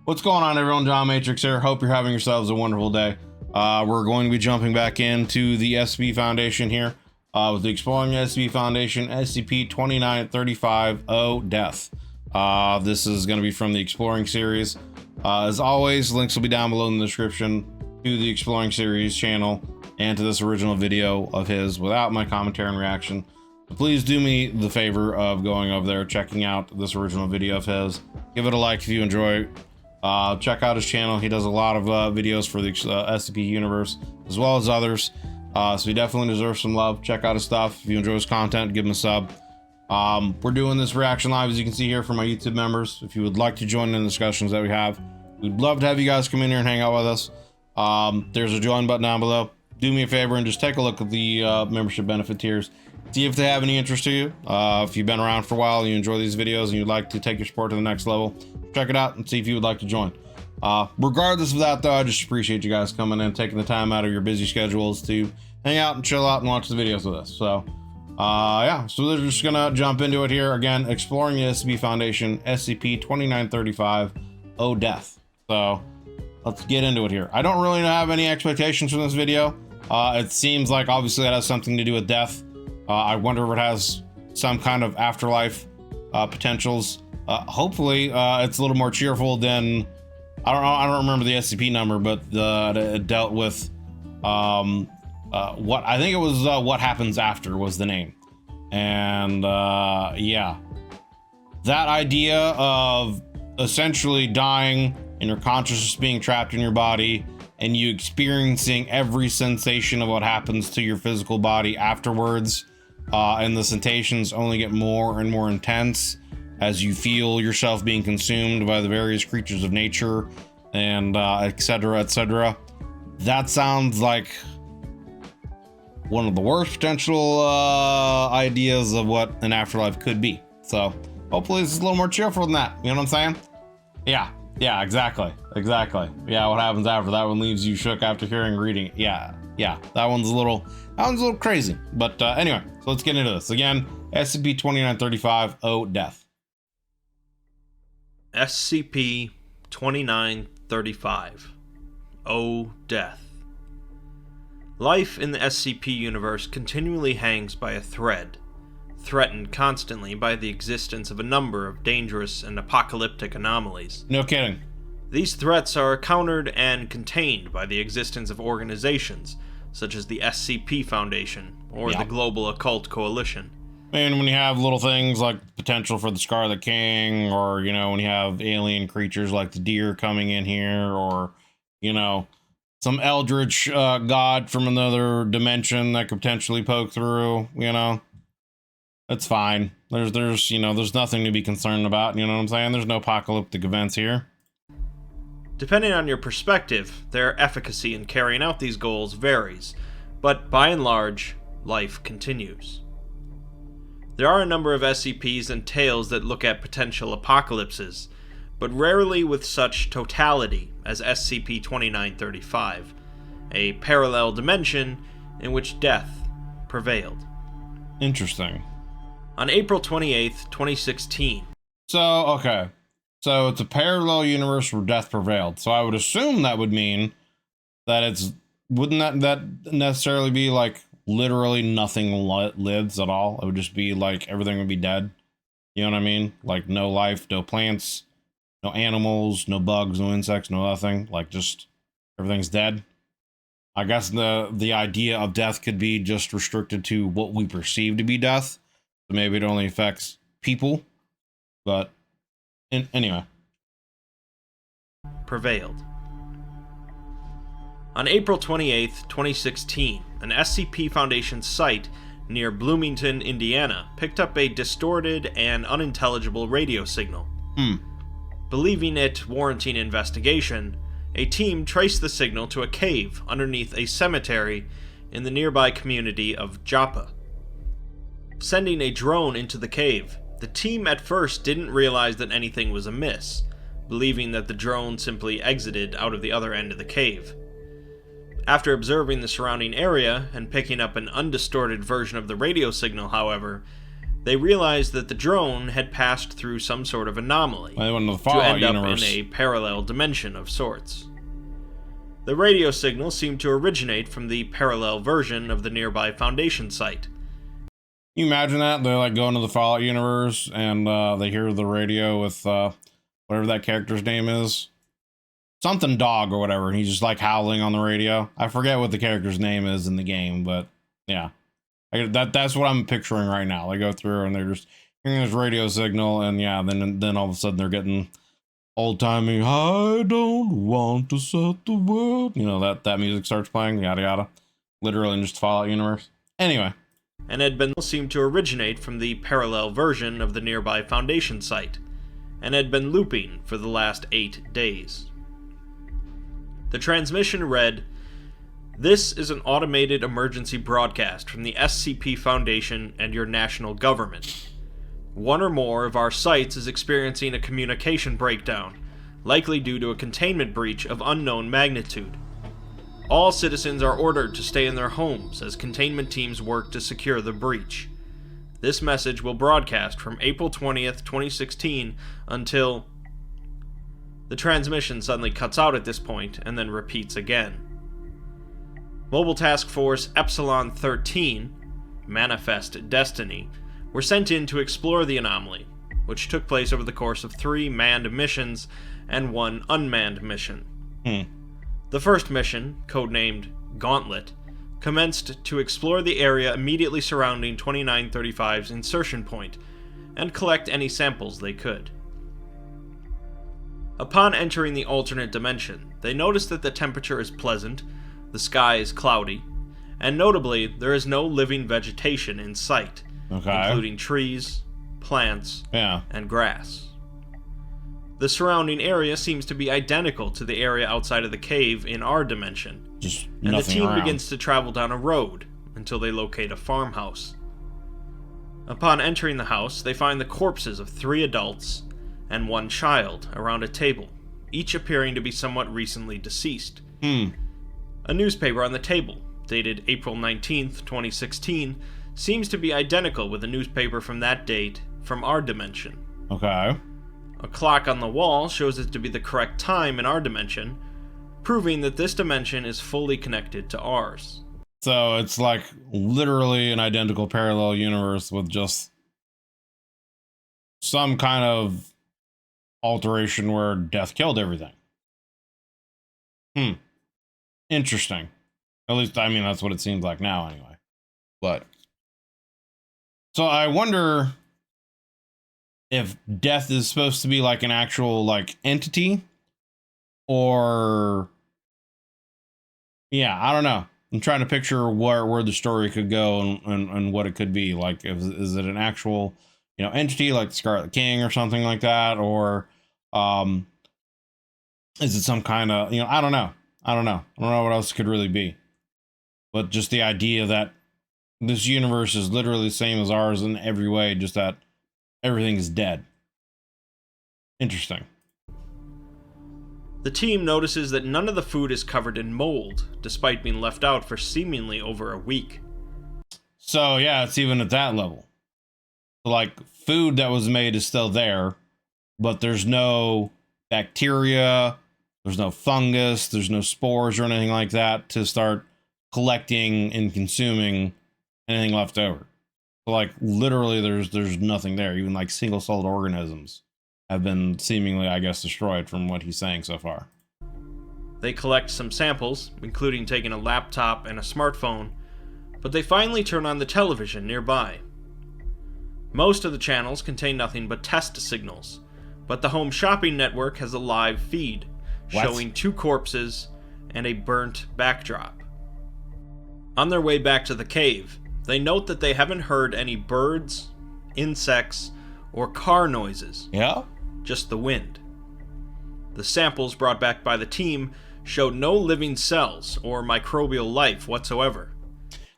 What's going on, everyone? John Matrix here. Hope you're having yourselves a wonderful day. We're going to be jumping back into the SCP Foundation here with the Exploring the SCP Foundation SCP-2935-0 Death. This is going to be from the Exploring series. As always, links will be down below in the description to the Exploring series channel and to this original video of his without my commentary and reaction. So please do me the favor of going over there, checking out this original video of his. Give it a like if you enjoy. Check out his channel. He does a lot of videos for the SCP universe as well as others. So he definitely deserves some love. Check out his stuff. If you enjoy his content, give him a sub. We're doing this reaction live, as you can see here, for my YouTube members. If you would like to join in the discussions that we have, we'd love to have you guys come in here and hang out with us. There's a join button down below. Do me a favor and just take a look at the membership benefit tiers. See if they have any interest to you. If you've been around for a while and you enjoy these videos and you'd like to take your support to the next level, check it out and see if you would like to join. Regardless of that, though, I just appreciate you guys coming in, taking the time out of your busy schedules to hang out and chill out and watch the videos with us. So yeah, so we're just gonna jump into it here. Again, Exploring the SCP Foundation, SCP-2935-0 Death. So let's get into it here. I don't really have any expectations from this video. It seems like obviously that has something to do with death. I wonder if it has some kind of afterlife potentials. Hopefully it's a little more cheerful than, I don't remember the SCP number, but it dealt with what I think it was What Happens After was the name. And yeah, that idea of essentially dying and your consciousness being trapped in your body and you experiencing every sensation of what happens to your physical body afterwards, and the sensations only get more and more intense as you feel yourself being consumed by the various creatures of nature and etc, etc. That sounds like one of the worst potential ideas of what an afterlife could be. So hopefully this is a little more cheerful than that. You know what I'm saying? Yeah, exactly. Yeah, what happens after that one leaves you shook after hearing and reading it. Yeah, that one's a little crazy. But anyway, so let's get into this. Again, SCP-2935-0 Death. SCP-2935-0 Death. Life in the SCP universe continually hangs by a thread, threatened constantly by the existence of a number of dangerous and apocalyptic anomalies. No kidding. These threats are countered and contained by the existence of organizations such as the SCP Foundation or the Global Occult Coalition. And when you have little things like potential for the Scarlet King, or, you know, when you have alien creatures like the deer coming in here, or, you know, some eldritch god from another dimension that could potentially poke through, you know, it's fine. There's you know, there's nothing to be concerned about, you know what I'm saying? There's no apocalyptic events here. Depending on your perspective, their efficacy in carrying out these goals varies, but by and large, life continues. There are a number of SCPs and tales that look at potential apocalypses, but rarely with such totality as SCP-2935, a parallel dimension in which death prevailed. Interesting. On April 28th, 2016. So, okay. So it's a parallel universe where death prevailed. So I would assume that would mean that wouldn't that necessarily be like literally nothing lives at all? It would just be like everything would be dead. You know what I mean? Like no life, no plants, no animals, no bugs, no insects, no nothing. Like just everything's dead. I guess the idea of death could be just restricted to what we perceive to be death. So maybe it only affects people. But anyway. Prevailed. On April 28th, 2016, an SCP Foundation site near Bloomington, Indiana, picked up a distorted and unintelligible radio signal. Believing it warranting investigation, a team traced the signal to a cave underneath a cemetery in the nearby community of Joppa. Sending a drone into the cave, the team at first didn't realize that anything was amiss, believing that the drone simply exited out of the other end of the cave. After observing the surrounding area and picking up an undistorted version of the radio signal, however, they realized that the drone had passed through some sort of anomaly They went to the to Fallout end up universe. in a parallel dimension of sorts. The radio signal seemed to originate from the parallel version of the nearby Foundation site. Can you imagine that? They're like going to the Fallout universe and they hear the radio with whatever that character's name is. Something dog or whatever. And he's just like howling on the radio. I forget what the character's name is in the game, but yeah. That's what I'm picturing right now. They go through and they're just hearing this radio signal, and yeah, then all of a sudden they're getting old-timey, I don't want to set the world. You know, that music starts playing, yada yada. Literally in just Fallout universe. Anyway. And had been seemed to originate from the parallel version of the nearby Foundation site, and had been looping for the last 8 days. The transmission read, "This is an automated emergency broadcast from the SCP Foundation and your national government. One or more of our sites is experiencing a communication breakdown, likely due to a containment breach of unknown magnitude. All citizens are ordered to stay in their homes as containment teams work to secure the breach. This message will broadcast from April 20th, 2016 until..." The transmission suddenly cuts out at this point and then repeats again. Mobile Task Force Epsilon 13, Manifest Destiny, were sent in to explore the anomaly, which took place over the course of 3 manned missions and 1 unmanned mission. The first mission, codenamed Gauntlet, commenced to explore the area immediately surrounding 2935's insertion point and collect any samples they could. Upon entering the alternate dimension, they notice that the temperature is pleasant, the sky is cloudy, and notably, there is no living vegetation in sight, including trees, plants, and grass. The surrounding area seems to be identical to the area outside of the cave in our dimension, and the team begins to travel down a road until they locate a farmhouse. Upon entering the house, they find the corpses of 3 adults and 1 child around a table, each appearing to be somewhat recently deceased. A newspaper on the table, dated April 19th, 2016, seems to be identical with a newspaper from that date from our dimension. Okay. A clock on the wall shows it to be the correct time in our dimension, proving that this dimension is fully connected to ours. So it's like literally an identical parallel universe with just some kind of alteration where death killed everything. Interesting. At least, I mean, that's what it seems like now anyway. But so I wonder if death is supposed to be like an actual like entity, or yeah, I don't know. I'm trying to picture where the story could go and what it could be. Like, is it an actual, you know, entity like the Scarlet King or something like that, or is it some kind of, you know, I don't know what else it could really be. But just the idea that this universe is literally the same as ours in every way, just that everything is dead. Interesting. The team notices that none of the food is covered in mold, despite being left out for seemingly over a week. So yeah, it's even at that level. Like, food that was made is still there, but there's no bacteria, there's no fungus, there's no spores or anything like that to start collecting and consuming anything left over. So like literally there's nothing there. Even like single-celled organisms have been seemingly, I guess, destroyed from what he's saying so far. They collect some samples, including taking a laptop and a smartphone, but they finally turn on the television nearby. Most of the channels contain nothing but test signals, but the Home Shopping Network has a live feed showing 2 corpses and a burnt backdrop. On their way back to the cave, they note that they haven't heard any birds, insects, or car noises. Yeah? Just the wind. The samples brought back by the team showed no living cells or microbial life whatsoever.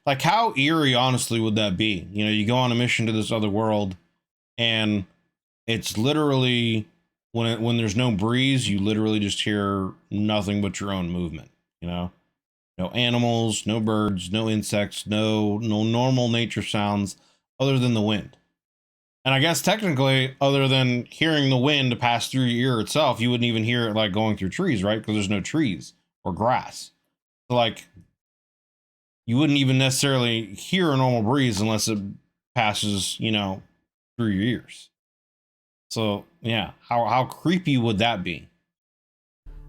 Like, how eerie, honestly, would that be? You know, you go on a mission to this other world, and it's literally, when there's no breeze, you literally just hear nothing but your own movement, you know? No animals, no birds, no insects, no normal nature sounds other than the wind. And I guess technically, other than hearing the wind pass through your ear itself, you wouldn't even hear it like going through trees, right? Because there's no trees or grass. So like you wouldn't even necessarily hear a normal breeze unless it passes, through your ears. So yeah, how creepy would that be?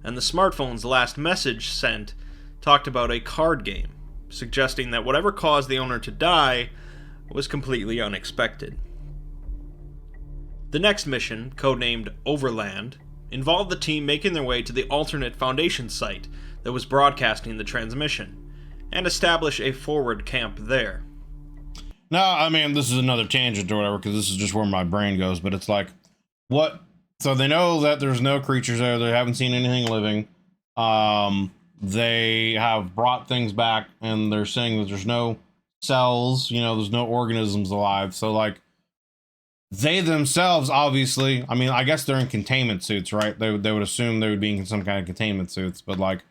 And the smartphone's last message sent talked about a card game, suggesting that whatever caused the owner to die was completely unexpected. The next mission, codenamed Overland, involved the team making their way to the alternate Foundation site that was broadcasting the transmission, and establish a forward camp there. No, I mean, this is another tangent or whatever, because this is just where my brain goes, but it's like, what? So they know that there's no creatures there. They haven't seen anything living. They have brought things back, and they're saying that there's no cells, there's no organisms alive. So, like, they themselves, obviously, I mean, I guess they're in containment suits, right? They would assume they would be in some kind of containment suits, but, like,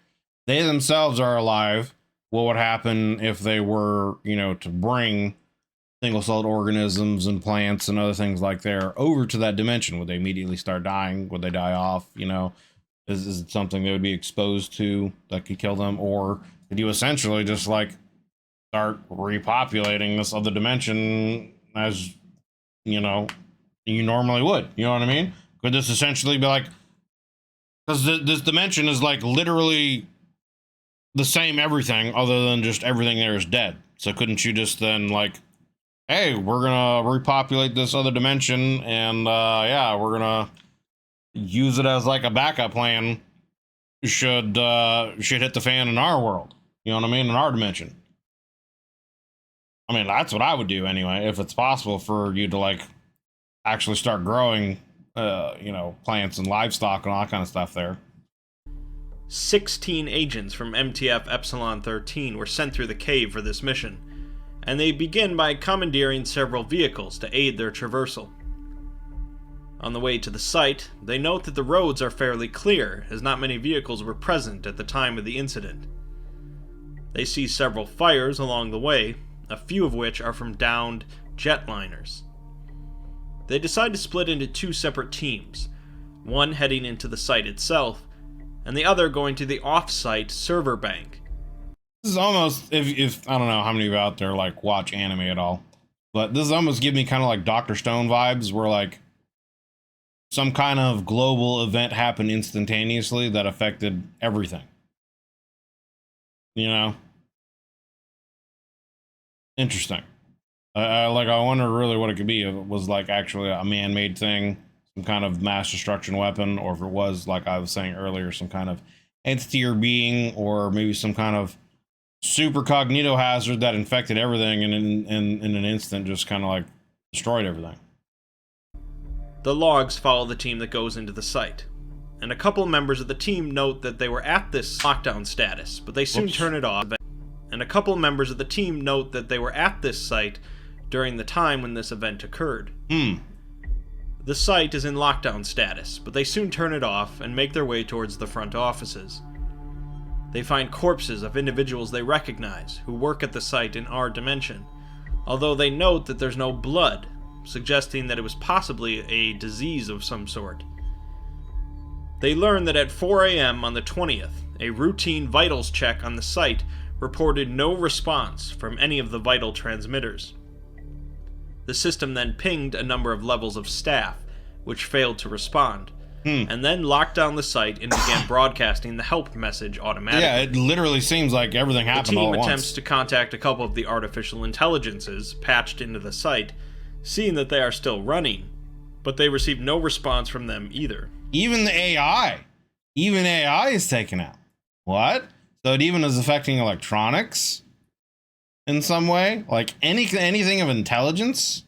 they themselves are alive. What would happen if they were, to bring single-celled organisms and plants and other things like there over to that dimension? Would they immediately start dying? Would they die off? Is it something they would be exposed to that could kill them? Or could you essentially just like start repopulating this other dimension as, you normally would? You know what I mean? Could this essentially be like, because this dimension is like literally the same everything other than just everything there is dead. So couldn't you just then like, hey, we're gonna repopulate this other dimension, and we're gonna use it as like a backup plan should hit the fan in our world. You know what I mean? In our dimension. I mean, that's what I would do anyway, if it's possible for you to like actually start growing plants and livestock and all that kind of stuff there. 16 agents from MTF Epsilon 13 were sent through the cave for this mission, and they begin by commandeering several vehicles to aid their traversal. On the way to the site, they note that the roads are fairly clear, as not many vehicles were present at the time of the incident. They see several fires along the way, a few of which are from downed jetliners. They decide to split into two separate teams, one heading into the site itself, and the other going to the off-site server bank. This is almost, if I don't know how many of you out there like watch anime at all, but this is almost giving me kind of like Dr. Stone vibes, where like some kind of global event happened instantaneously that affected everything. Interesting. I wonder really what it could be, if it was like actually a man-made thing, some kind of mass destruction weapon, or if it was, like I was saying earlier, some kind of entity or being, or maybe some kind of super cognito hazard that infected everything and in an instant just kind of like destroyed everything. The logs follow the team that goes into the site, and a couple members of the team note that they were at this lockdown status, but they soon turn it off. And a couple members of the team note that they were at this site during the time when this event occurred. The site is in lockdown status, but they soon turn it off and make their way towards the front offices. They find corpses of individuals they recognize who work at the site in our dimension, although they note that there's no blood, suggesting that it was possibly a disease of some sort. They learn that at 4 a.m. on the 20th, a routine vitals check on the site reported no response from any of the vital transmitters. The system then pinged a number of levels of staff, which failed to respond, and then locked down the site and began broadcasting the help message automatically. Yeah, it literally seems like everything happened all at once. The team attempts to contact a couple of the artificial intelligences patched into the site, seeing that they are still running, but they receive no response from them either. Even the AI. Even AI is taken out. What? So it even is affecting electronics in some way? Like anything of intelligence?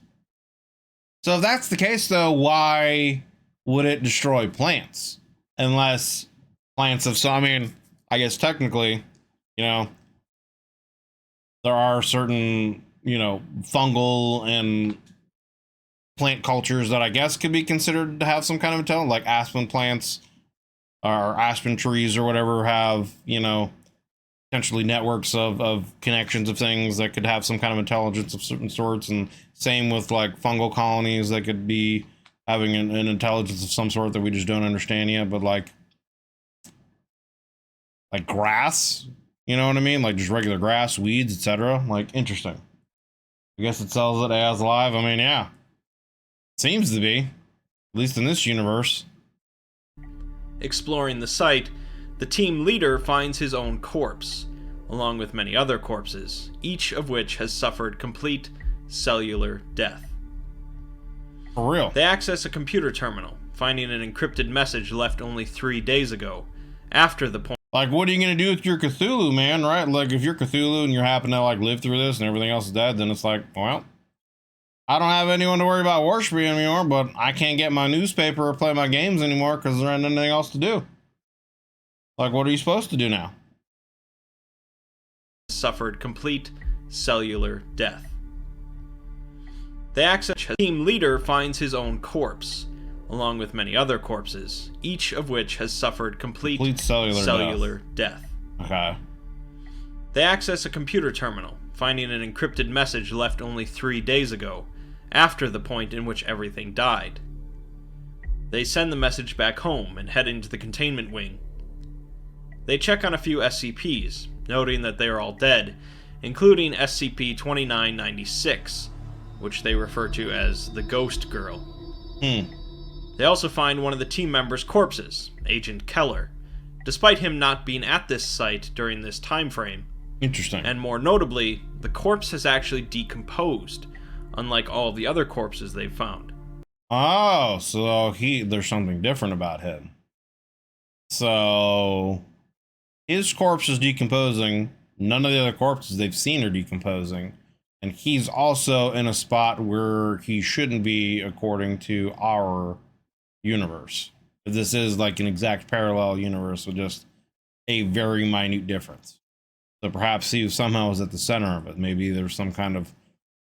So if that's the case, though, why would it destroy plants? Unless plants have... So, I mean, I guess technically, there are certain, fungal and plant cultures that I guess could be considered to have some kind of intelligence, like aspen plants or aspen trees or whatever have, potentially networks of connections of things that could have some kind of intelligence of certain sorts, and same with like fungal colonies that could be having an intelligence of some sort that we just don't understand yet. But like grass, you know what I mean? Like just regular grass, weeds, etc. Like, interesting. I guess it sells it as live. I mean, yeah, seems to be, at least in this universe. Exploring the site, the team leader finds his own corpse, along with many other corpses, each of which has suffered complete cellular death. For real. They access a computer terminal, finding an encrypted message left only 3 days ago, after the point. Like, what are you going to do with your Cthulhu, man, right? Like, if you're Cthulhu and you happen to, like, live through this and everything else is dead, then it's like, well, I don't have anyone to worry about worshiping anymore, but I can't get my newspaper or play my games anymore because there ain't anything else to do. Like, what are you supposed to do now? Suffered complete cellular death. The access team leader finds his own corpse, along with many other corpses, each of which has suffered complete cellular death. Okay. They access a computer terminal, finding an encrypted message left only 3 days ago, after the point in which everything died. They send the message back home and head into the containment wing. They check on a few SCPs, noting that they are all dead, including SCP-2996, which they refer to as the Ghost Girl. They also find one of the team members' corpses, Agent Keller, despite him not being at this site during this time frame. Interesting. And more notably, the corpse has actually decomposed, unlike all the other corpses they've found. Oh, so there's something different about him. So his corpse is decomposing, none of the other corpses they've seen are decomposing, and he's also in a spot where he shouldn't be according to our universe. This is like an exact parallel universe with just a very minute difference. So perhaps he somehow was at the center of it. Maybe there's some kind of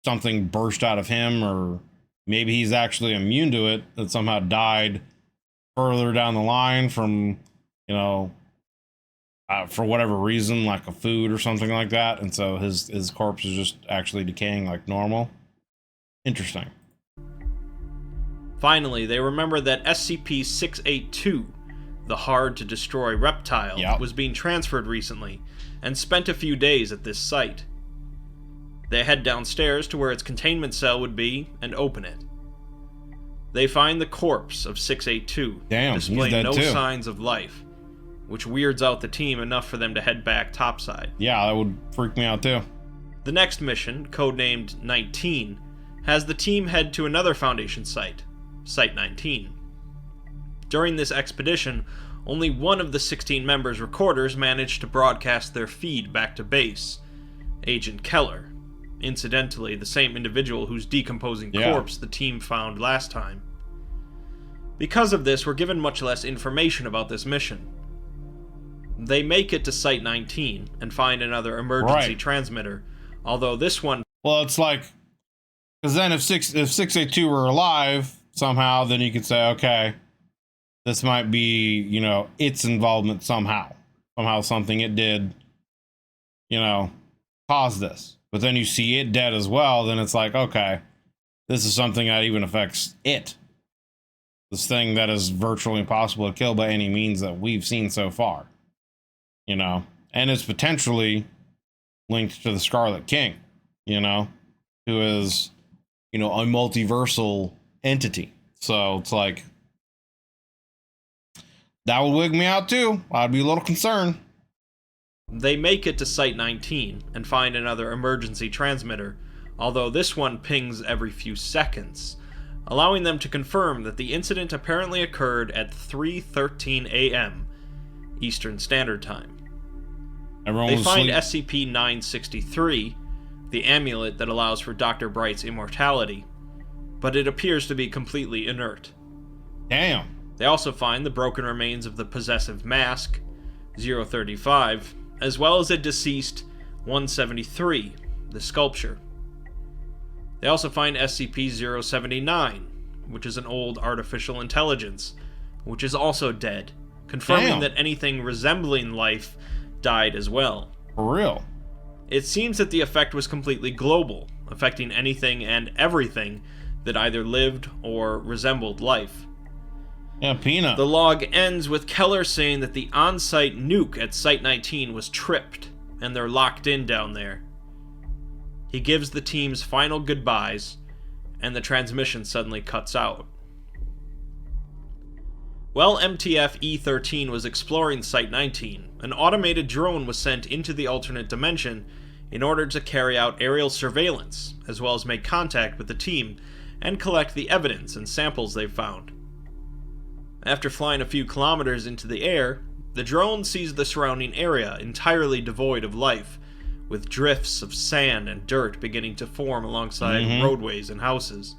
something burst out of him, or maybe he's actually immune to it that somehow died further down the line from, you know, for whatever reason, like a food or something like that. And so his corpse is just actually decaying like normal. Interesting. Finally, they remember that SCP-682, the hard-to-destroy reptile, was being transferred recently, and spent a few days at this site. They head downstairs to where its containment cell would be, and open it. They find the corpse of 682, displaying no signs of life, which weirds out the team enough for them to head back topside. Yeah, that would freak me out too. The next mission, codenamed 19, has the team head to another Foundation site, Site 19. During this expedition, only one of the 16 members' recorders managed to broadcast their feed back to base, Agent Keller, incidentally the same individual whose decomposing corpse the team found last time. Because of this, we're given much less information about this mission. They make it to Site 19 and find another emergency transmitter, although this one... Well, it's like... Because then if 682 were alive somehow, then you could say, okay, this might be, you know, its involvement somehow. Somehow something it did, you know, caused this. But then you see it dead as well, then it's like, okay, this is something that even affects it. This thing that is virtually impossible to kill by any means that we've seen so far. You know, and it's potentially linked to the Scarlet King, you know, who is, you know, a multiversal entity. So it's like, that would wig me out too. I'd be a little concerned. They make it to Site 19 and find another emergency transmitter, although this one pings every few seconds, allowing them to confirm that the incident apparently occurred at 3:13 a.m. Eastern Standard Time. They find SCP-963, the amulet that allows for Dr. Bright's immortality, but it appears to be completely inert. Damn. They also find the broken remains of the possessive mask, 035, as well as a deceased 173, the sculpture. They also find SCP-079, which is an old artificial intelligence, which is also dead, confirming that anything resembling life died as well. For real. It seems that the effect was completely global, affecting anything and everything that either lived or resembled life. Yeah, Peanut. The log ends with Keller saying that the on-site nuke at Site-19 was tripped, and they're locked in down there. He gives the team's final goodbyes, and the transmission suddenly cuts out. While MTF E-13 was exploring Site-19, an automated drone was sent into the alternate dimension in order to carry out aerial surveillance, as well as make contact with the team and collect the evidence and samples they've found. After flying a few kilometers into the air, the drone sees the surrounding area entirely devoid of life, with drifts of sand and dirt beginning to form alongside roadways and houses.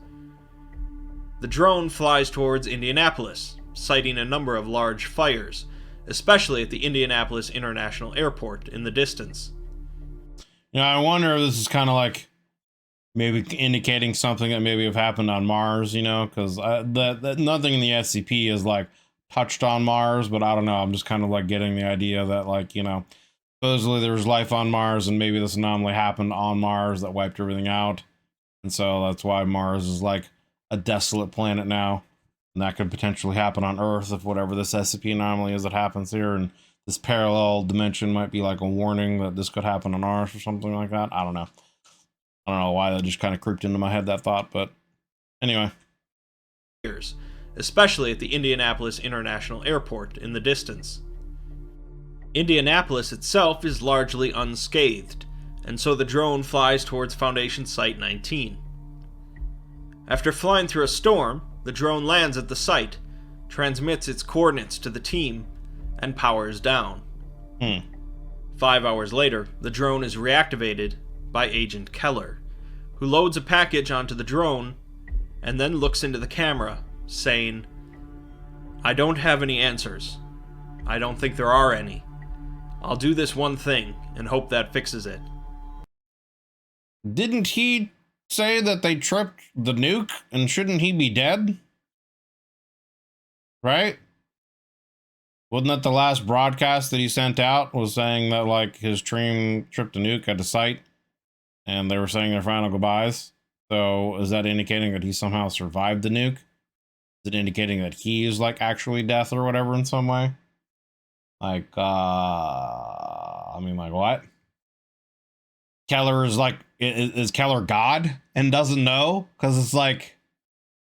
The drone flies towards Indianapolis, citing a number of large fires, especially at the Indianapolis International Airport in the distance. You know, I wonder if this is kind of like maybe indicating something that maybe have happened on Mars, you know, because that nothing in the SCP is like touched on Mars, but I don't know. I'm just kind of like getting the idea that, like, you know, supposedly there was life on Mars and maybe this anomaly happened on Mars that wiped everything out. And so that's why Mars is like a desolate planet now. And that could potentially happen on Earth if whatever this SCP anomaly is that happens here. And this parallel dimension might be like a warning that this could happen on Earth or something like that. I don't know. I don't know why that just kind of creeped into my head, that thought, but anyway. Especially at the Indianapolis International Airport in the distance. Indianapolis itself is largely unscathed, and so the drone flies towards Foundation Site 19. After flying through a storm, the drone lands at the site, transmits its coordinates to the team, and powers down. 5 hours later, the drone is reactivated by Agent Keller, who loads a package onto the drone and then looks into the camera, saying, "I don't have any answers. I don't think there are any. I'll do this one thing and hope that fixes it." Didn't he say that they tripped the nuke and shouldn't he be dead? Right? Wasn't that the last broadcast that he sent out was saying that like his team tripped the nuke at the site and they were saying their final goodbyes? So is that indicating that he somehow survived the nuke? Is it indicating that he is like actually death or whatever in some way? Like, I mean, like what? Keller is like, is Keller God and doesn't know? Because it's like,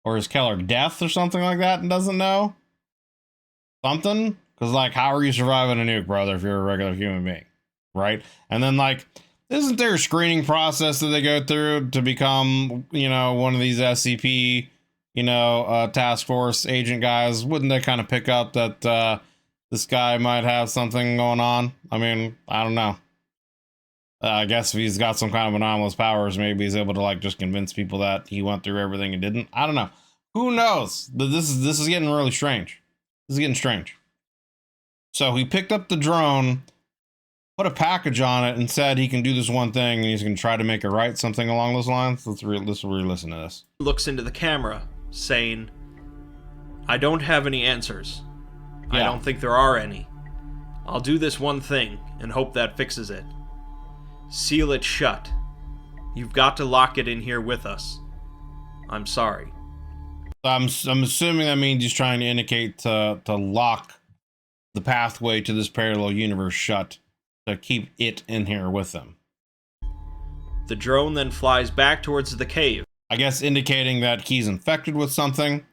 or is Keller death or something like that and doesn't know? Something? Because like, how are you surviving a nuke, brother, if you're a regular human being? Right? And then like, isn't there a screening process that they go through to become, you know, one of these SCP, you know, task force agent guys? Wouldn't they kind of pick up that this guy might have something going on? I mean, I don't know. I guess if he's got some kind of anomalous powers, maybe he's able to like just convince people that he went through everything and didn't. I don't know. Who knows? But this is getting really strange. This is getting strange. So he picked up the drone, put a package on it, and said he can do this one thing, and he's going to try to make it right, something along those lines. Let's re-listen to this. Looks into the camera, saying, "I don't have any answers. Yeah. I don't think there are any. I'll do this one thing and hope that fixes it. Seal it shut. You've got to lock it in here with us. I'm sorry." I'm assuming that means he's trying to indicate to lock the pathway to this parallel universe shut, to keep it in here with them. The drone then flies back towards the cave. I guess indicating that he's infected with something.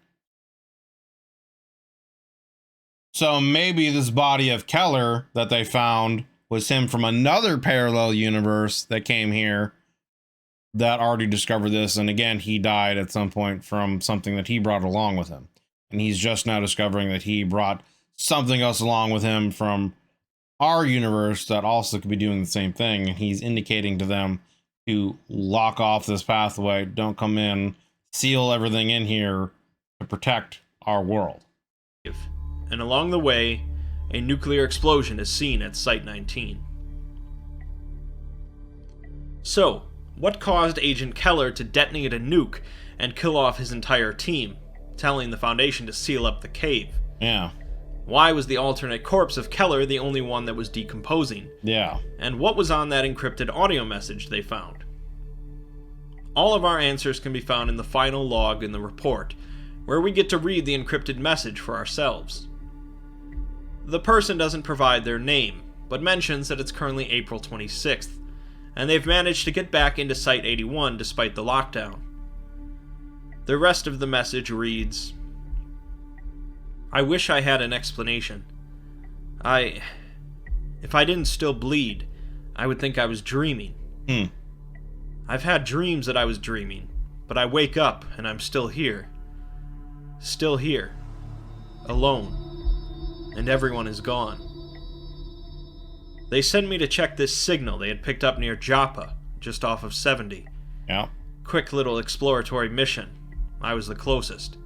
So maybe this body of Keller that they found was him from another parallel universe that came here that already discovered this. And again, he died at some point from something that he brought along with him. And he's just now discovering that he brought something else along with him from our universe that also could be doing the same thing. And he's indicating to them to lock off this pathway, don't come in, seal everything in here to protect our world. And along the way, a nuclear explosion is seen at Site-19. So, what caused Agent Keller to detonate a nuke and kill off his entire team, telling the Foundation to seal up the cave? Yeah. Why was the alternate corpse of Keller the only one that was decomposing? Yeah. And what was on that encrypted audio message they found? All of our answers can be found in the final log in the report, where we get to read the encrypted message for ourselves. The person doesn't provide their name, but mentions that it's currently April 26th, and they've managed to get back into Site 81 despite the lockdown. The rest of the message reads, I wish I had an explanation. If I didn't still bleed, I would think I was dreaming. I've had dreams that I was dreaming, but I wake up and I'm still here. Still here. Alone. And everyone is gone. They sent me to check this signal they had picked up near Joppa, just off of 70. Yeah. Quick little exploratory mission. I was the closest.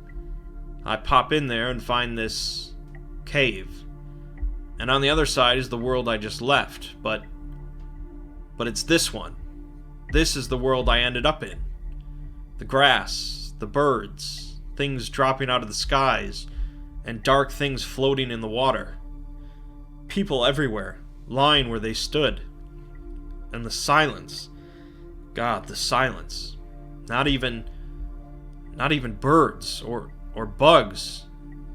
I pop in there and find this cave. And on the other side is the world I just left, but it's this one. This is the world I ended up in. The grass, the birds, things dropping out of the skies, and dark things floating in the water. People everywhere, lying where they stood. And the silence. God, the silence. Not even birds or bugs.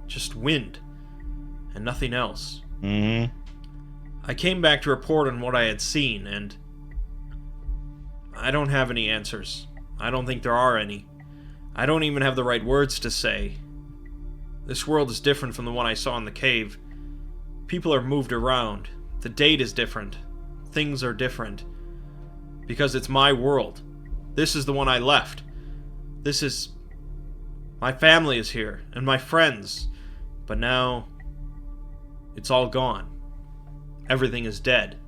Just wind. And nothing else. I came back to report on what I had seen, and I don't have any answers. I don't think there are any. I don't even have the right words to say. This world is different from the one I saw in the cave. People are moved around. The date is different. Things are different. Because it's my world. This is the one I left. This is... My family is here, and my friends. But now... it's all gone. Everything is dead.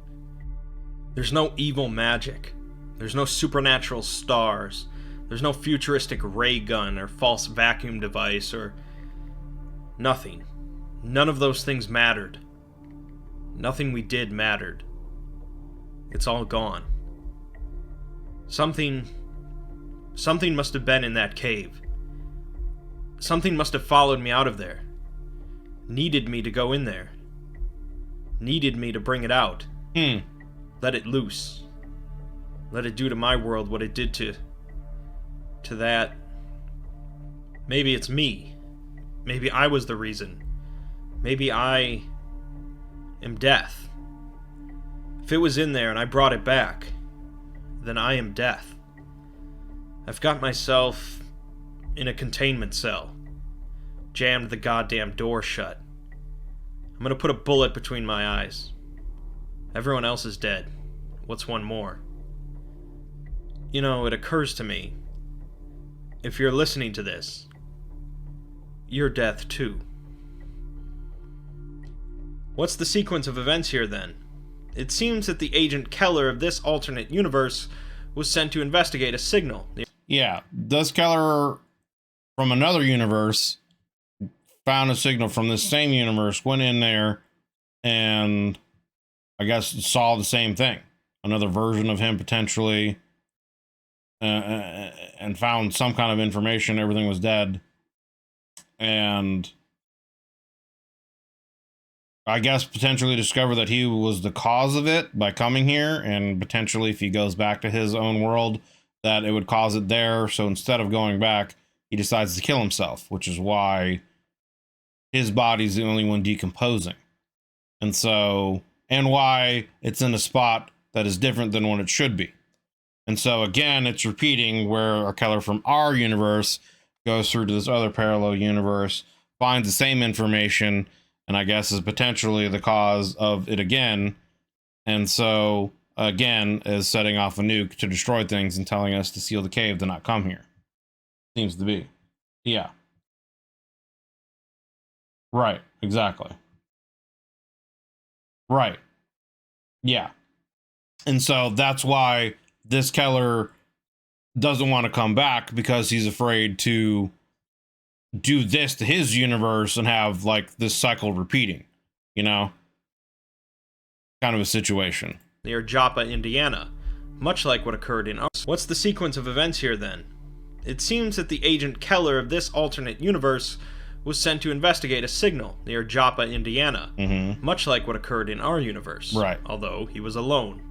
There's no evil magic. There's no supernatural stars. There's no futuristic ray gun or false vacuum device or... nothing. None of those things mattered. Nothing we did mattered. It's all gone. Something must have been in that cave. Something must have followed me out of there. Needed me to go in there. Needed me to bring it out. Let it loose. Let it do to my world what it did to that. Maybe it's me. Maybe I was the reason. Maybe I am death. If it was in there and I brought it back, then I am death. I've got myself in a containment cell. Jammed the goddamn door shut. I'm gonna put a bullet between my eyes. Everyone else is dead. What's one more? You know, it occurs to me, if you're listening to this, you're death too. What's the sequence of events here then? It seems that the Agent Keller of this alternate universe was sent to investigate a signal. Yeah, this Keller from another universe found a signal from this same universe, went in there, and I guess saw the same thing. Another version of him potentially, and found some kind of information. Everything was dead. And I guess potentially discover that he was the cause of it by coming here, and potentially if he goes back to his own world, that it would cause it there. So instead of going back, he decides to kill himself, which is why his body's the only one decomposing. And so, and why it's in a spot that is different than what it should be. And so again, it's repeating where a Keller from our universe goes through to this other parallel universe, finds the same information, and I guess is potentially the cause of it again. And so, again, is setting off a nuke to destroy things and telling us to seal the cave, to not come here. Seems to be. Yeah. Right, exactly. Right. Yeah. And so that's why this Keller doesn't want to come back, because he's afraid to do this to his universe and have like this cycle repeating, you know, kind of a situation near Joppa, Indiana, much like what occurred in us. What's the sequence of events here then? It seems that the Agent Keller of this alternate universe was sent to investigate a signal near Joppa, Indiana, much like what occurred in our universe, Right. although he was alone.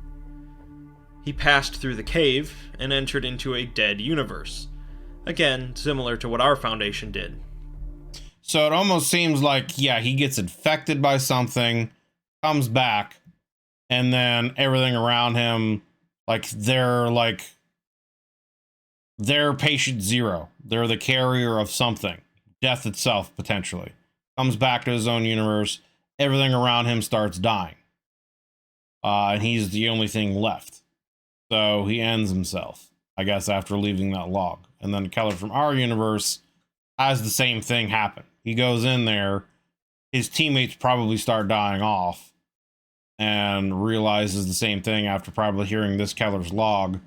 He passed through the cave and entered into a dead universe, again, similar to what our Foundation did. So it almost seems like, yeah, he gets infected by something, comes back, and then everything around him, they're patient zero. They're the carrier of something. Death itself, potentially. Comes back to his own universe. Everything around him starts dying. And he's the only thing left. So he ends himself, I guess, after leaving that log. And then Keller from our universe has the same thing happen. He goes in there. His teammates probably start dying off. And realizes the same thing after probably hearing this Keller's log.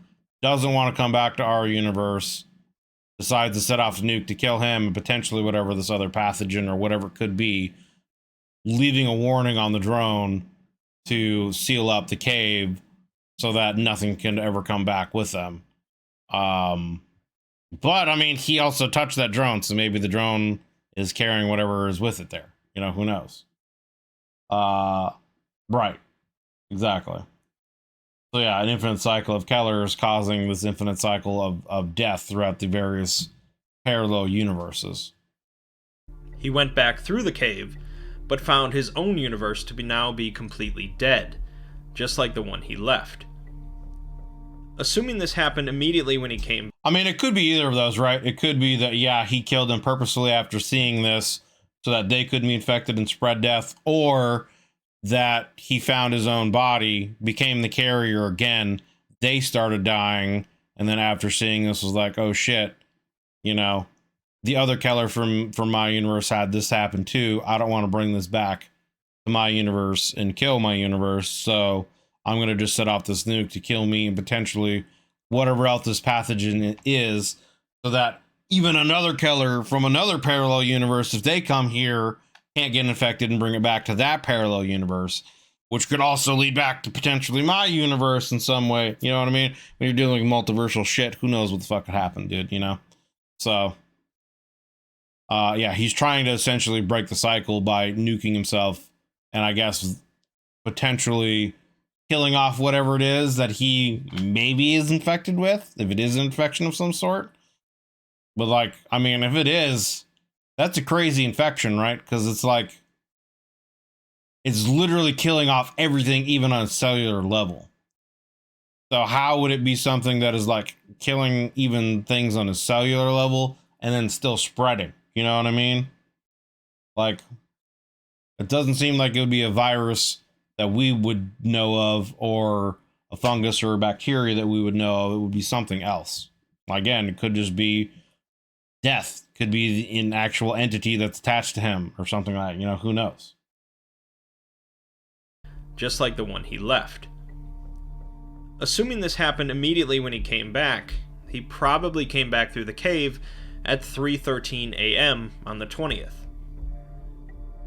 Doesn't want to come back to our universe. Decides to set off a nuke to kill him and potentially whatever this other pathogen or whatever it could be, leaving a warning on the drone to seal up the cave so that nothing can ever come back with them. But I mean, he also touched that drone, so maybe the drone is carrying whatever is with it there. You know, who knows? Right. Exactly. So yeah, an infinite cycle of Kellers causing this infinite cycle of death throughout the various parallel universes. He went back through the cave, but found his own universe to now be completely dead, just like the one he left. Assuming this happened immediately when he came... I mean, it could be either of those, right? It could be that, yeah, he killed them purposefully after seeing this so that they couldn't be infected and spread death, or that he found his own body, became the carrier again, they started dying, and then after seeing this was like, oh shit, you know, the other Keller from my universe had this happen too. I don't want to bring this back to my universe and kill my universe, so I'm going to just set off this nuke to kill me and potentially whatever else this pathogen is, so that even another Keller from another parallel universe, if they come here, can't get infected and bring it back to that parallel universe, which could also lead back to potentially my universe in some way. You know what I mean? When you're dealing with multiversal shit, who knows what the fuck could happen, dude, you know? So, yeah, he's trying to essentially break the cycle by nuking himself and I guess potentially killing off whatever it is that he maybe is infected with, if it is an infection of some sort. But like, I mean, if it is, that's a crazy infection, right? Because it's like, it's literally killing off everything, even on a cellular level. So how would it be something that is like killing even things on a cellular level and then still spreading? You know what I mean? Like, it doesn't seem like it would be a virus that we would know of, or a fungus or a bacteria that we would know of. It would be something else. Again, it could just be death. Could be an actual entity that's attached to him or something like that. You know, who knows? Just like the one he left. Assuming this happened immediately when he came back, he probably came back through the cave at 3:13 a.m. on the 20th.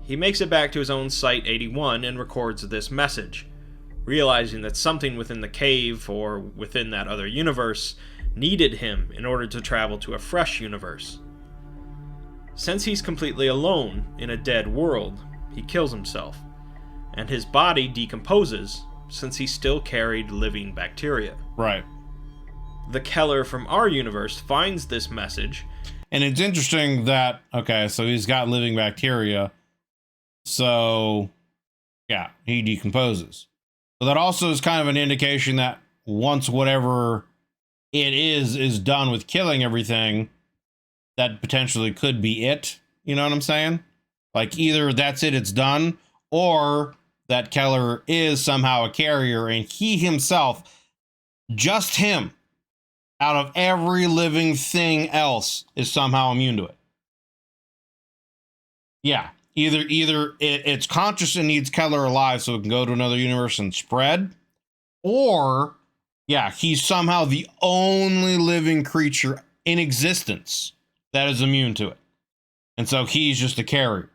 He makes it back to his own Site-81 and records this message, realizing that something within the cave, or within that other universe, needed him in order to travel to a fresh universe. Since he's completely alone in a dead world, he kills himself, and his body decomposes since he still carried living bacteria. Right. The Keller from our universe finds this message. And it's interesting that, okay, so he's got living bacteria, so yeah, he decomposes. So that also is kind of an indication that once whatever it is done with killing everything, that potentially could be it. You know what I'm saying? Like, either that's it, it's done, or that Keller is somehow a carrier and he himself, just him, out of every living thing else, is somehow immune to it. Yeah, either it's conscious and needs Keller alive so it can go to another universe and spread, or yeah, he's somehow the only living creature in existence that is immune to it. And so he's just a carrier.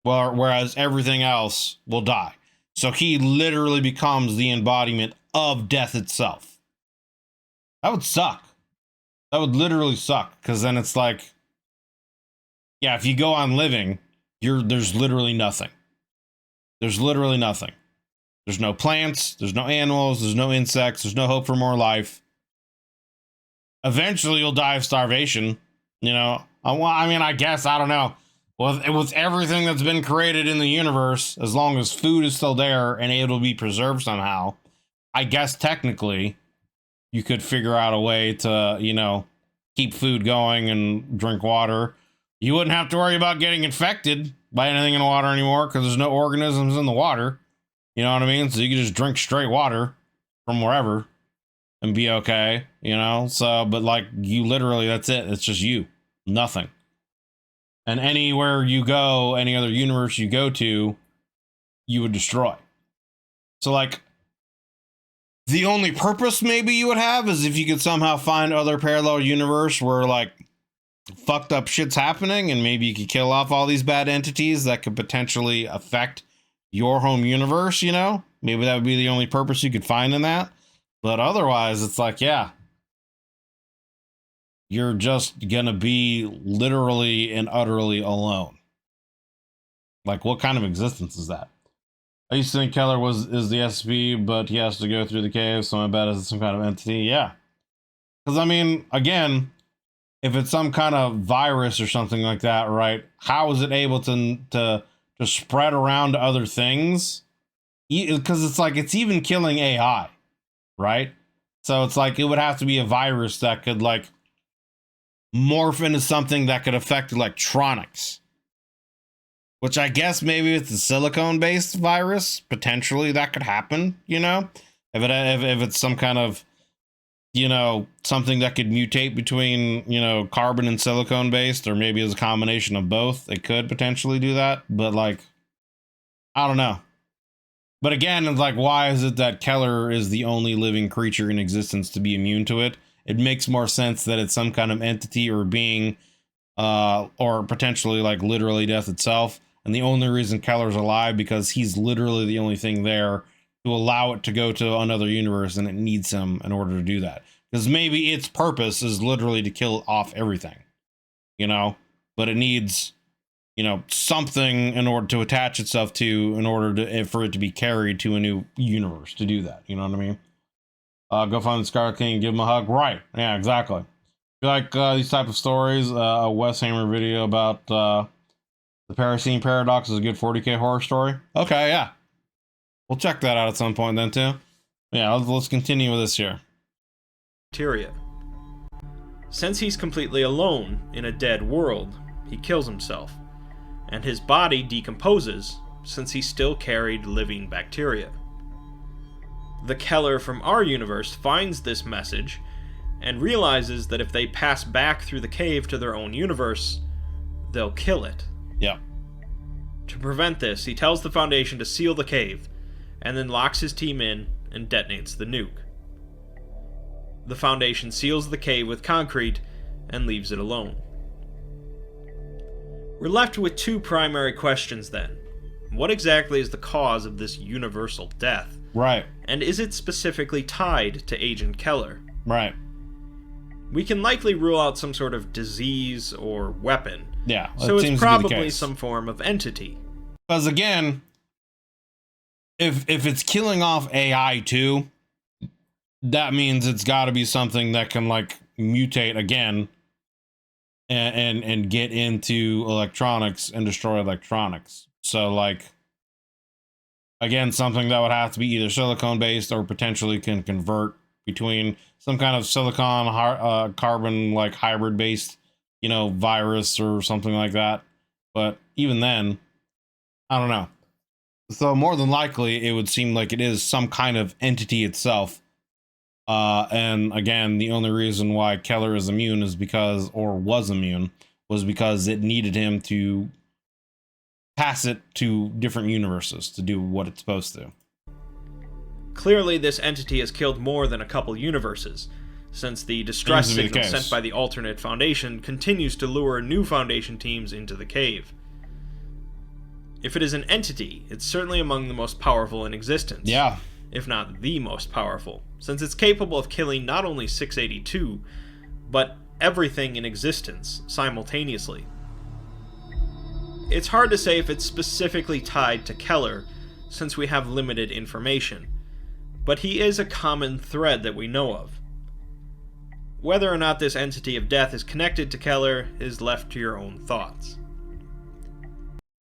Well, whereas everything else will die. So he literally becomes the embodiment of death itself. That would suck. That would literally suck. Because then it's like, yeah, if you go on living, there's literally nothing. There's literally nothing. There's no plants, there's no animals, there's no insects, there's no hope for more life. Eventually you'll die of starvation, you know. I mean, I guess, I don't know. With everything that's been created in the universe, as long as food is still there and able to be preserved somehow, I guess technically you could figure out a way to, you know, keep food going and drink water. You wouldn't have to worry about getting infected by anything in the water anymore because there's no organisms in the water. You know what I mean? So you can just drink straight water from wherever and be okay, you know? So, but like, you literally, that's it. It's just you. Nothing. And anywhere you go, any other universe you go to, you would destroy. So like, the only purpose maybe you would have is if you could somehow find other parallel universe where like fucked up shit's happening, and maybe you could kill off all these bad entities that could potentially affect your home universe, you know? Maybe that would be the only purpose you could find in that. But otherwise, it's like, yeah, you're just gonna be literally and utterly alone. Like, what kind of existence is that? I used to think Keller is the SCP, but he has to go through the cave, so I bet it's some kind of entity. Yeah. Because, I mean, again, if it's some kind of virus or something like that, right? How is it able to spread around to other things? Because it's like, it's even killing AI, right? So it's like, it would have to be a virus that could, like, morph into something that could affect electronics. Which I guess maybe it's a silicone-based virus. Potentially that could happen, you know? If it's some kind of, you know, something that could mutate between, you know, carbon and silicone-based, or maybe as a combination of both, it could potentially do that. But, like, I don't know. But again, it's like, why is it that Keller is the only living creature in existence to be immune to it? It makes more sense that it's some kind of entity or being, or potentially, like, literally death itself. And the only reason Keller's alive because he's literally the only thing there to allow it to go to another universe, and it needs him in order to do that. Because maybe its purpose is literally to kill off everything, you know? But it needs, you know, something in order to attach itself to, in order to, for it to be carried to a new universe to do that. You know what I mean? Go find the Scar King and give him a hug. Right. Yeah, exactly. If you like these type of stories, a Wes Hammer video about the Paracene Paradox is a good 40K horror story. Okay, yeah. We'll check that out at some point then, too. Yeah, let's continue with this here. Bacteria. Since he's completely alone in a dead world, he kills himself, and his body decomposes since he still carried living bacteria. The Keller from our universe finds this message and realizes that if they pass back through the cave to their own universe, they'll kill it. Yeah. To prevent this, he tells the Foundation to seal the cave, and then locks his team in and detonates the nuke. The Foundation seals the cave with concrete and leaves it alone. We're left with two primary questions then. What exactly is the cause of this universal death? Right. And is it specifically tied to Agent Keller? Right. We can likely rule out some sort of disease or weapon. Yeah. So it's probably some form of entity. Because again, if it's killing off AI too, that means it's got to be something that can, like, mutate again and get into electronics and destroy electronics. So, like, again, something that would have to be either silicone based or potentially can convert between some kind of silicon carbon, like, hybrid based, you know, virus or something like that. But even then, I don't know. So more than likely, it would seem like it is some kind of entity itself. And again, the only reason why Keller is immune is because, or was immune, was because it needed him to pass it to different universes to do what it's supposed to. Clearly, this entity has killed more than a couple universes, since the distress signal sent by the alternate Foundation continues to lure new Foundation teams into the cave. If it is an entity, it's certainly among the most powerful in existence. Yeah. If not the most powerful, since it's capable of killing not only 682, but everything in existence simultaneously. It's hard to say if it's specifically tied to Keller, since we have limited information, but he is a common thread that we know of. Whether or not this entity of death is connected to Keller is left to your own thoughts.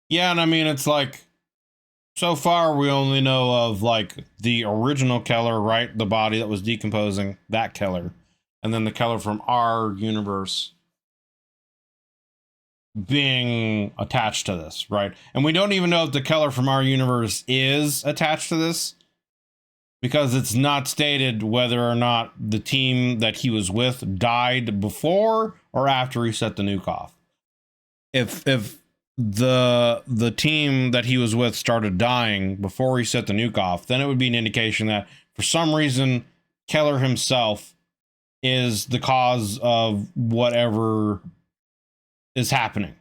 Yeah, and I mean, it's like, so far we only know of, like, the original Keller, right? The body that was decomposing, that Keller. And then the Keller from our universe being attached to this, right? And we don't even know if the Keller from our universe is attached to this, because it's not stated whether or not the team that he was with died before or after he set the nuke off. If the team that he was with started dying before he set the nuke off, then it would be an indication that for some reason Keller himself is the cause of whatever is happening,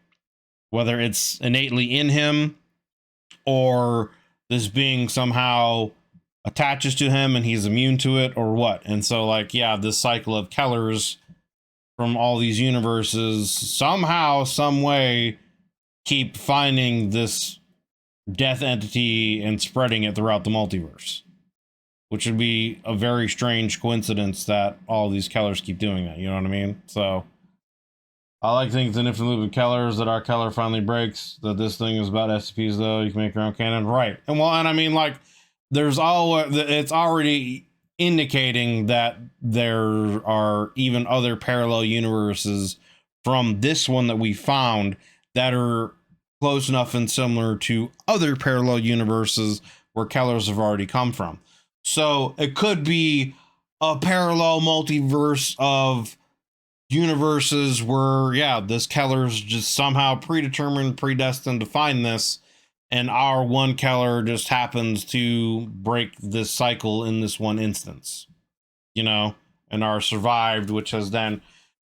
whether it's innately in him or this being somehow attaches to him and he's immune to it or what. And so, like, yeah, this cycle of Kellers from all these universes somehow, some way keep finding this death entity and spreading it throughout the multiverse, which would be a very strange coincidence that all these Kellers keep doing that. You know what I mean? So I like to think it's an infinite loop of Kellers, that our Keller finally breaks, that this thing is about SCPs, though. You can make your own canon. Right. And well, and I mean, like, there's it's already indicating that there are even other parallel universes from this one that we found that are close enough and similar to other parallel universes where Kellers have already come from. So it could be a parallel multiverse of universes where, yeah, this Keller's just somehow predetermined, predestined to find this, and our one Keller just happens to break this cycle in this one instance, you know, and our survived, which has then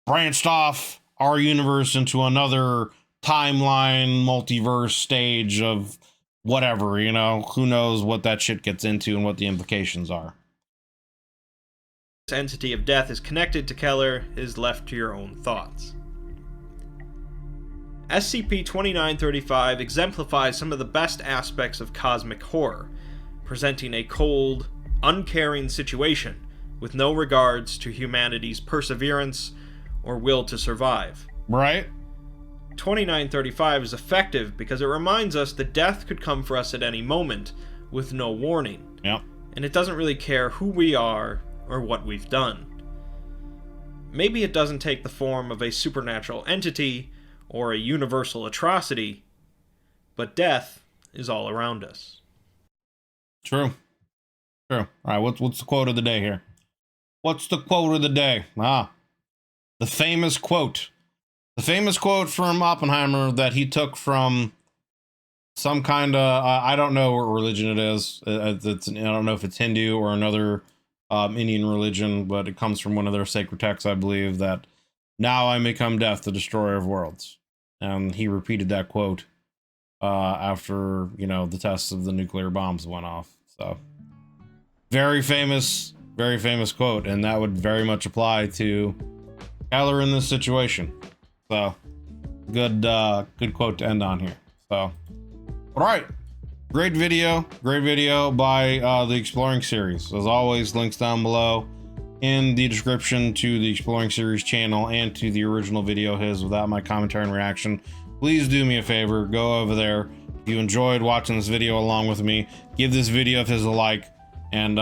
branched off our universe into another timeline, multiverse stage of whatever, you know, who knows what that shit gets into and what the implications are. This entity of death is connected to Keller is left to your own thoughts. SCP-2935 exemplifies some of the best aspects of cosmic horror, presenting a cold, uncaring situation with no regards to humanity's perseverance or will to survive. Right? 2935 is effective because it reminds us that death could come for us at any moment with no warning. Yep. And it doesn't really care who we are or what we've done. Maybe it doesn't take the form of a supernatural entity or a universal atrocity, but death is all around us. True. All right, what's the quote of the day here? What's the quote of the day? The famous quote. The famous quote from Oppenheimer that he took from some kind of, I don't know what religion it is. I don't know if it's Hindu or another Indian religion, but it comes from one of their sacred texts, I believe, that now I may come death, the destroyer of worlds. And he repeated that quote after, you know, the tests of the nuclear bombs went off. So very famous quote, and that would very much apply to Keller in this situation. So good quote to end on here. So all right, great video by the Exploring series. As always, links down below in the description to the Exploring series channel and to the original video, his without my commentary and reaction. Please do me a favor, go over there. If you enjoyed watching this video along with me, give this video of his a like, and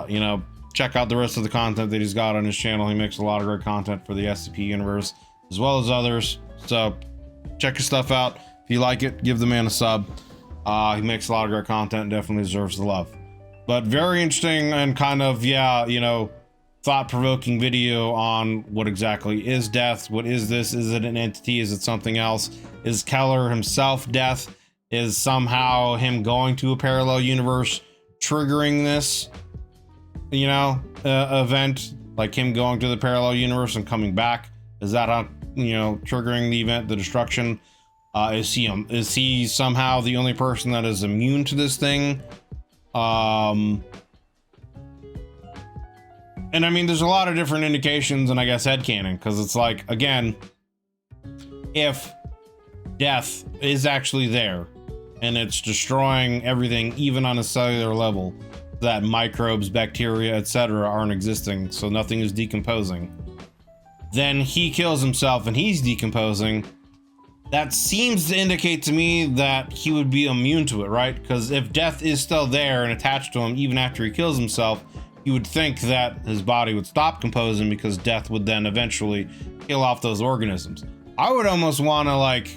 you know, check out the rest of the content that he's got on his channel. He makes a lot of great content for the SCP universe as well as others, so check his stuff out. If you like it, give the man a sub. He makes a lot of great content and definitely deserves the love. But very interesting and kind of, yeah, you know, thought-provoking video on what exactly is death. What is this? Is it an entity? Is it something else? Is Keller himself death? Is somehow him going to a parallel universe triggering this, you know, event? Like him going to the parallel universe and coming back? Is that how, you know, triggering the event, the destruction? Is he somehow the only person that is immune to this thing? And I mean, there's a lot of different indications and I guess headcanon, because it's like, again, if death is actually there, and it's destroying everything, even on a cellular level, that microbes, bacteria, etc. aren't existing, so nothing is decomposing. Then he kills himself and he's decomposing. That seems to indicate to me that he would be immune to it, right? Because if death is still there and attached to him even after he kills himself, you would think that his body would stop composing, because death would then eventually kill off those organisms. I would almost want to like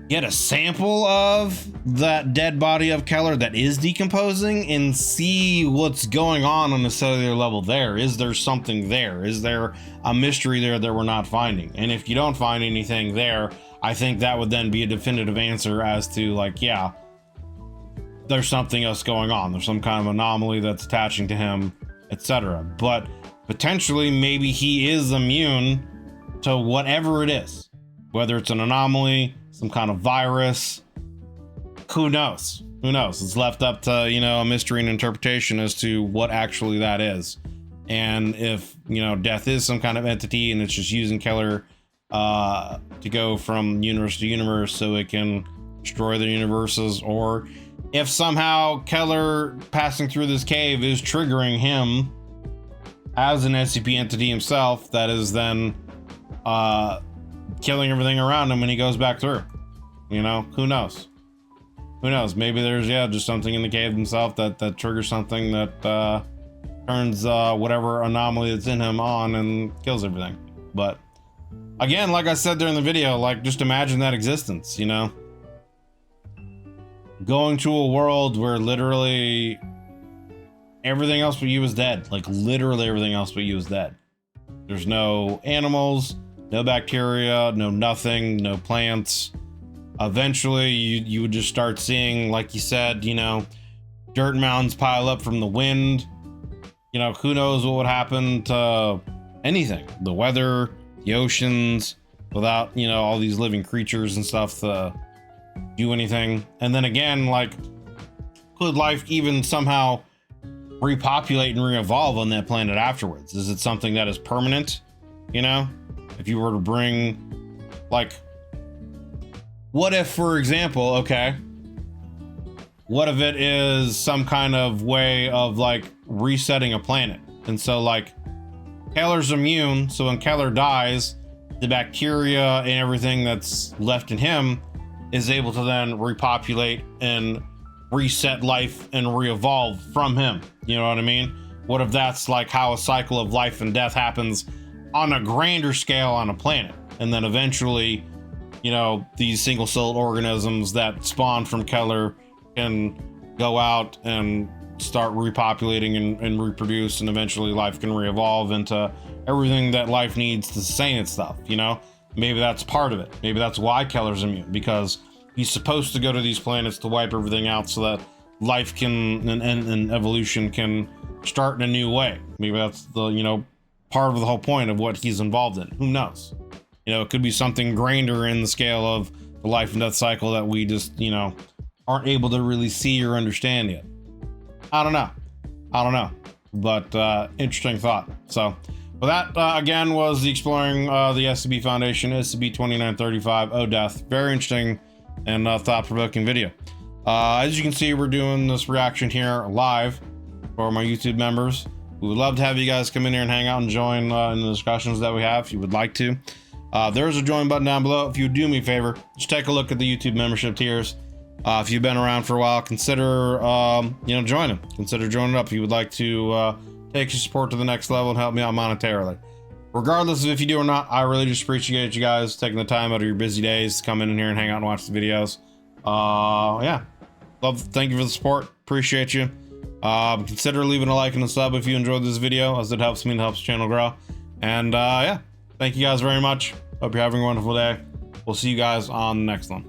get a sample of that dead body of Keller that is decomposing and see what's going on the cellular level there. Is there something there? Is there a mystery there that we're not finding? And if you don't find anything there, I think that would then be a definitive answer as to like, yeah, there's something else going on. There's some kind of anomaly that's attaching to him, etc. But potentially maybe he is immune to whatever it is, whether it's an anomaly, some kind of virus. Who knows? Who knows? It's left up to, you know, a mystery and interpretation as to what actually that is. And if, you know, death is some kind of entity and it's just using Keller to go from universe to universe so it can destroy the universes, or if somehow Keller passing through this cave is triggering him as an SCP entity himself, that is then killing everything around him when he goes back through. You know, who knows? Who knows? Maybe there's, yeah, just something in the cave himself that triggers something that turns whatever anomaly that's in him on and kills everything. But again, like I said during the video, like, just imagine that existence, you know? Going to a world where literally everything else but you is dead. Like, literally everything else but you is dead. There's no animals, no bacteria, no nothing, no plants. Eventually you would just start seeing, like you said, you know, dirt mounds pile up from the wind. You know, who knows what would happen to anything, the weather, the oceans, without, you know, all these living creatures and stuff to do anything. And then again, like, could life even somehow repopulate and re-evolve on that planet afterwards? Is it something that is permanent? You know, if you were to bring, like, what if, for example, okay, what if it is some kind of way of like resetting a planet? And so like Keller's immune, so when Keller dies, the bacteria and everything that's left in him is able to then repopulate and reset life and re-evolve from him. You know what I mean? What if that's like how a cycle of life and death happens on a grander scale on a planet? And then eventually, you know, these single-celled organisms that spawn from Keller can go out and start repopulating and reproduce, and eventually life can re-evolve into everything that life needs to sustain itself, you know? Maybe that's part of it. Maybe that's why Keller's immune, because he's supposed to go to these planets to wipe everything out so that life can and evolution can start in a new way. Maybe that's the, you know, part of the whole point of what he's involved in. Who knows? You know, it could be something grander in the scale of the life and death cycle that we just, you know, aren't able to really see or understand yet. I don't know, but interesting thought. So, well, that again was the Exploring the SCP Foundation, SCP-2935, O Death. Very interesting and thought-provoking video. As you can see, we're doing this reaction here live for my YouTube members. We would love to have you guys come in here and hang out and join in the discussions that we have if you would like to. There's a join button down below. If you would do me a favor, just take a look at the YouTube membership tiers. If you've been around for a while, consider you know, joining. Consider joining up if you would like to take your support to the next level and help me out monetarily. Regardless of if you do or not, I really just appreciate you guys taking the time out of your busy days to come in here and hang out and watch the videos. Yeah, thank you for the support. Appreciate you. Consider leaving a like and a sub if you enjoyed this video, as it helps me and helps the channel grow. And yeah, thank you guys very much. Hope you're having a wonderful day. We'll see you guys on the next one.